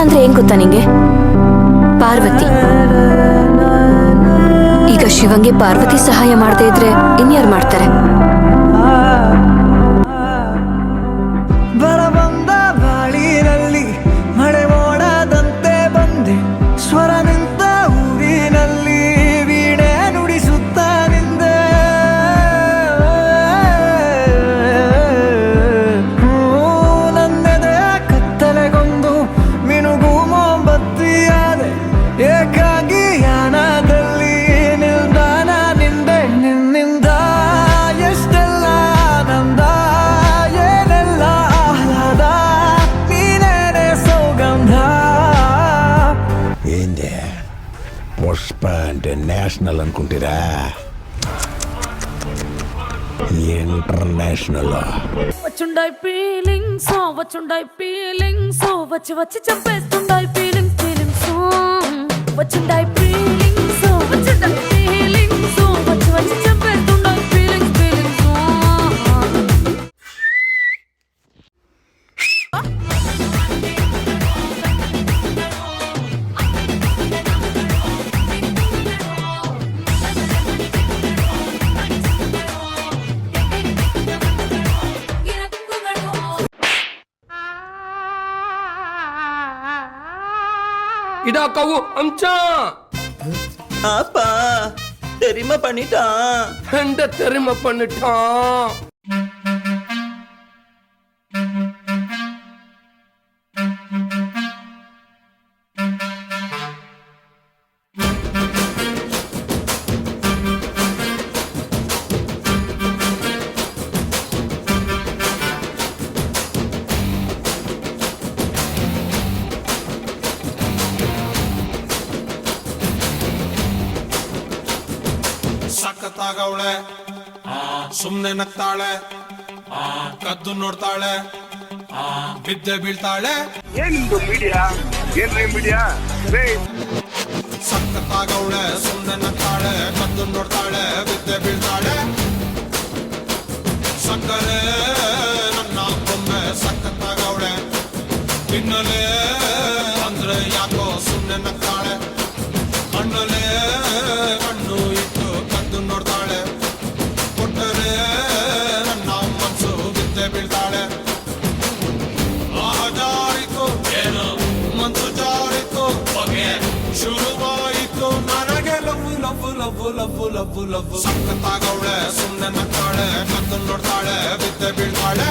ಅಂದ್ರೆ ಏನ್ ಗೊತ್ತಾ ನಿಂಗೆ? ಪಾರ್ವತಿ. ಈಗ ಶಿವಂಗೆ ಪಾರ್ವತಿ ಸಹಾಯ ಮಾಡದೇ ಇದ್ರೆ ಇನ್ಯಾರು ಮಾಡ್ತಾರೆ? ಬರಬಂದ ಬಾಳಿನಲ್ಲಿ ಮಳೆ ಮೋಡದಂತೆ ಬಂದೆ, ಸ್ವರ ನಿಂತ ಊರಿನಲ್ಲಿ ವೀಣೆ ನುಡಿಸುತ್ತ ನಿಂದೆ. ನನ್ನೆದೆ ಕತ್ತಲೆಗೊಂದು ಮಿನುಗು ಮೊಂಬತ್ತಿಯಾದೆ, ಏಕಾಗಿ ಯಾನದಲ್ಲಿ ನಿಲ್ದಾಣ ನಿಂದೆ. ನಿನ್ನಿಂದ ಎಷ್ಟೆಲ್ಲ ನಂದ, ಏನೆಲ್ಲ ಆಹ್ಲಾದ, ನೀನೇನೆ ಸೌಗಂಧ. ఏందే పుష్ప అంటే నేషనల్ అనుకుంటారా? ఇంటర్నేషనల్. వచ్చుండాయి ఫీలింగ్స్, వచ్చుండాయి ఫీలింగ్స్, వచ్చి వచ్చి చంపేస్తుండాయి ఫీలింగ్స్ ఫీలింగ్స్. వచ్చుండాయి ఫీలింగ్స్, వచ్చుండాయి ఫీలింగ్స్, వచ్చి వచ్చి చంపేస్తుండాయి ఫీలింగ్స్ ఫీలింగ్స్. இதா கவு அம்சா அப்பா தெரியுமா பண்ணிட்டான். எந்த தெரியுமா பண்ணிட்டான்? ಸಖತ್ತಾಗವಳೆ, ಸುಮ್ನೆ ನಗ್ತಾಳೆ, ಕದ್ದು ನೋಡ್ತಾಳೆ, ಬಿದ್ದೆ ಬೀಳ್ತಾಳೆ. ಸಖತ್ತಾಗವಳೆ, ಸುಮ್ನೆ ನಗ್ತಾಳೆ, ಕದ್ದು ನೋಡ್ತಾಳೆ, ಬಿದ್ದೆ ಬೀಳ್ತಾಳೆ. ಸಕ್ಕರೆ ನನ್ನ ಬೊಮ್ಮೆ ಸಖತ್ತಾಗವಳೆ, ತಿನ್ನಲೆ ಅಂದ್ರೆ ಯಾಕೋ ಸುಮ್ನೆ ನಗ್ತಾಳೆ. ಕಣ್ಣಲೆ ಕಣ್ಣು ಇಟ್ಟು ಕದ್ದು ನೋಡ್ತಾಳೆ, ಕೊಟ್ಟರೆ ನನ್ನ ಮನಸ್ಸು ಬಿದ್ದೆ ಬೀಳ್ತಾಳೆ. ಜಾರಿತು ಏನು ಮನಸ್ಸು ಜಾರಿತು, ಬಗೆ ಶುರುವಾಯಿತು ನನಗೆ love love love love love love. ಸಖತ್ತಾಗವಳೆ, ಸುಮ್ಮನೆ ನಗ್ತಾಳೆ, ಕದ್ದು ನೋಡ್ತಾಳೆ, ಬಿದ್ದೆ ಬೀಳ್ತಾಳೆ.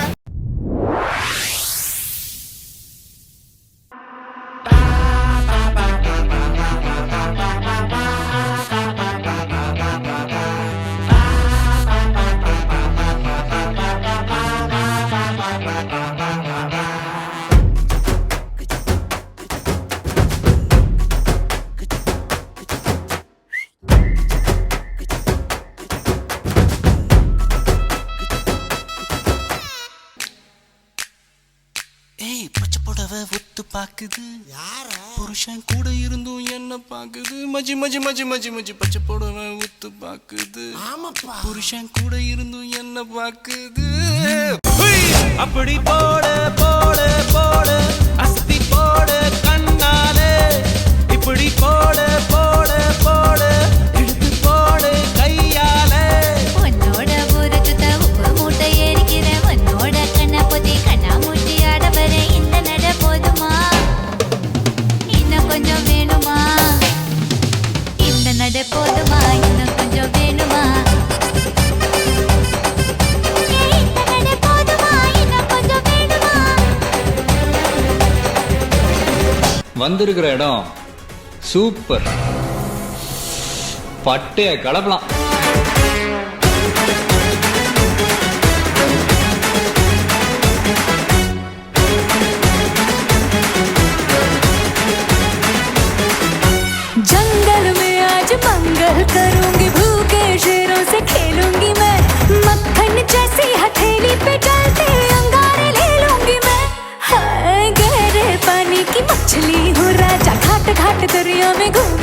ஒத்து பாக்குது, புருஷன் கூட இருந்தும் என்ன பாக்குது, மஜி மஜி மஜி மஜி மஜி பச்சை புடவை ஒத்து பாக்குது, புருஷன் கூட இருந்தும் என்ன பாக்குது. அப்படி போட போட போட அஸ்தி போட கண்ணாலே, இப்படி போட போட போட இழுத்து போட கையாலே. உன்னோட ஊருக்கு உப்பு மூட்டை ஏறிக்கிறேன், உன்னோட கண்ண பொதி கண்ணா மூட்டி ஆட வர இந்த நட போதுமா, இன்னும் கொஞ்சம் வேணுமா, இந்த நட போதுமா, இன்னும் கொஞ்சம் வேணுமா, இந்த நட போதுமா, இன்னும் கொஞ்சம் வேணுமா. வந்திருக்கிற இடம் சூப்பர், பட்டைய கலப்பலாம். जंगल में आज मंगल करूंगी, भूखे शेरों से खेलूंगी मैं, मक्खन जैसी हथेली पे डालते अंगारे ले लूंगी मैं. हाय गहरे पानी की मछली हूँ राजा, घाट घाट दरिया में घूम